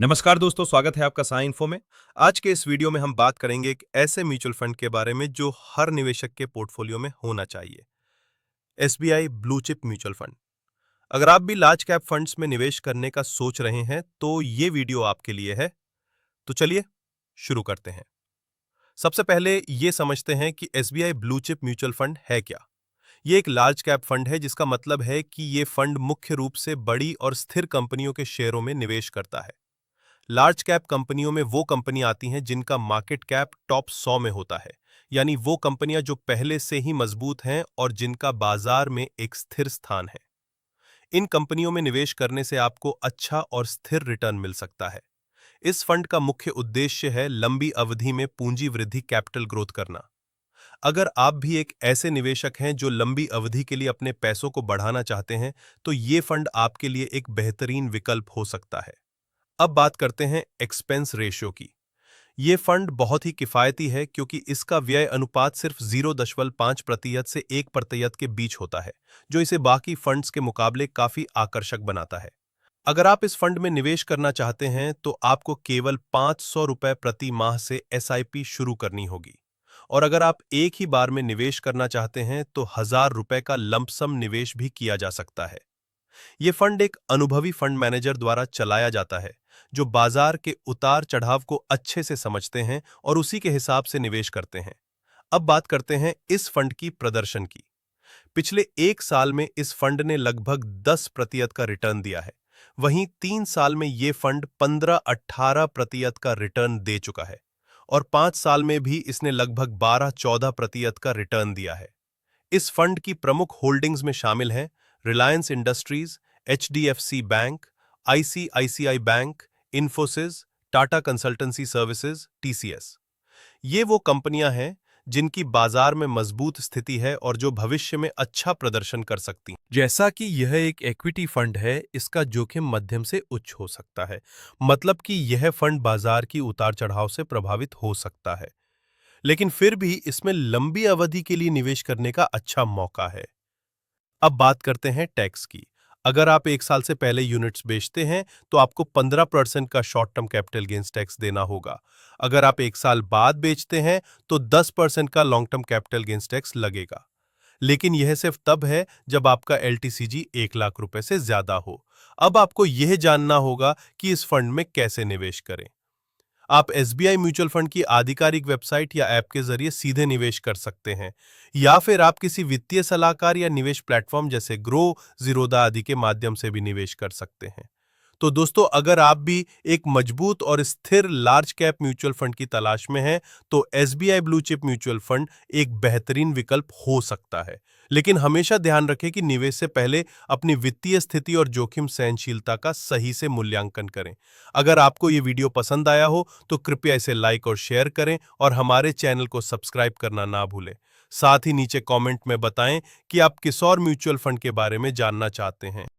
नमस्कार दोस्तों, स्वागत है आपका साई इन्फो में। आज के इस वीडियो में हम बात करेंगे एक ऐसे म्यूचुअल फंड के बारे में जो हर निवेशक के पोर्टफोलियो में होना चाहिए। SBI blue chip mutual fund. अगर आप भी लार्ज कैप फंड्स में निवेश करने का सोच रहे हैं तो ये वीडियो आपके लिए है। तो चलिए शुरू करते हैं। सबसे पहले ये समझते हैं कि SBI blue chip mutual fund है क्या। ये एक लार्ज कैप फंड है, जिसका मतलब है कि ये फंड मुख्य रूप से बड़ी और स्थिर कंपनियों के शेयरों में निवेश करता है। लार्ज कैप कंपनियों में वो कंपनी आती हैं जिनका मार्केट कैप टॉप 100 में होता है, यानी वो कंपनियां जो पहले से ही मजबूत हैं और जिनका बाजार में एक स्थिर स्थान है। इन कंपनियों में निवेश करने से आपको अच्छा और स्थिर रिटर्न मिल सकता है। इस फंड का मुख्य उद्देश्य है लंबी अवधि में पूंजी वृद्धि, कैपिटल ग्रोथ करना। अगर आप भी एक ऐसे निवेशक हैं जो लंबी अवधि के लिए अपने पैसों को बढ़ाना चाहते हैं, तो ये फंड आपके लिए एक बेहतरीन विकल्प हो सकता है। अब बात करते हैं एक्सपेंस रेशियो की। ये फंड बहुत ही किफायती है क्योंकि इसका व्यय अनुपात सिर्फ 0.5% से 1% के बीच होता है, जो इसे बाकी फंड्स के मुकाबले काफी आकर्षक बनाता है। अगर आप इस फंड में निवेश करना चाहते हैं तो आपको केवल 500 रुपए प्रति माह से एसआईपी शुरू करनी होगी। और अगर आप एक ही बार में निवेश करना चाहते हैं तो 1000 रुपए का लंपसम निवेश भी किया जा सकता है। ये फंड एक अनुभवी फंड मैनेजर द्वारा चलाया जाता है, जो बाजार के उतार चढ़ाव को अच्छे से समझते हैं और उसी के हिसाब से निवेश करते हैं। अब बात करते हैं इस फंड की प्रदर्शन की। पिछले 1 साल में इस फंड ने लगभग 10% का रिटर्न दिया है। वहीं 3 साल में ये फंड 15-18% का रिटर्न दे चुका है और 5 साल में भी इसने लगभग 12-14% का रिटर्न दिया है। इस फंड की प्रमुख होल्डिंग्स में शामिल हैं Reliance industries, HDFC bank, ICICI bank, Infosys, Tata consultancy services, TCS. ये वो कंपनियां हैं जिनकी बाजार में मजबूत स्थिति है और जो भविष्य में अच्छा प्रदर्शन कर सकती हैं। जैसा कि यह एक इक्विटी फंड है, इसका जोखिम मध्यम से उच्च हो सकता है। मतलब कि यह फंड बाजार की उतार चढ़ाव से प्रभावित हो सकता है, लेकिन फिर भी इसमें लंबी अवधि के लिए निवेश करने का अच्छा मौका है। अब बात करते हैं टैक्स की। अगर आप 1 साल से पहले यूनिट्स बेचते हैं तो आपको 15% का short term capital gains tax देना होगा। अगर आप 1 साल बाद बेचते हैं तो 10% का long term capital gains tax लगेगा। लेकिन यह सिर्फ तब है जब आपका एलटीसीजी 1 लाख रुपए से ज्यादा हो। अब आपको यह जानना होगा कि इस फंड में कैसे निवेश करें। आप एसबीआई म्यूचुअल फंड की आधिकारिक वेबसाइट या ऐप के जरिए सीधे निवेश कर सकते हैं, या फिर आप किसी वित्तीय सलाहकार या निवेश प्लेटफॉर्म जैसे ग्रो, जीरोधा आदि के माध्यम से भी निवेश कर सकते हैं। तो दोस्तों, अगर आप भी एक मजबूत और स्थिर लार्ज कैप म्यूचुअल फंड की तलाश में हैं, तो SBI blue chip mutual fund एक बेहतरीन विकल्प हो सकता है। लेकिन हमेशा ध्यान रखें कि निवेश से पहले अपनी वित्तीय स्थिति और जोखिम सहनशीलता का सही से मूल्यांकन करें। अगर आपको ये वीडियो पसंद आया हो तो कृपया इसे लाइक और शेयर करें और हमारे चैनल को सब्सक्राइब करना ना भूलें। साथ ही नीचे कमेंट में बताएं कि आप किस और म्यूचुअल फंड के बारे में जानना चाहते हैं।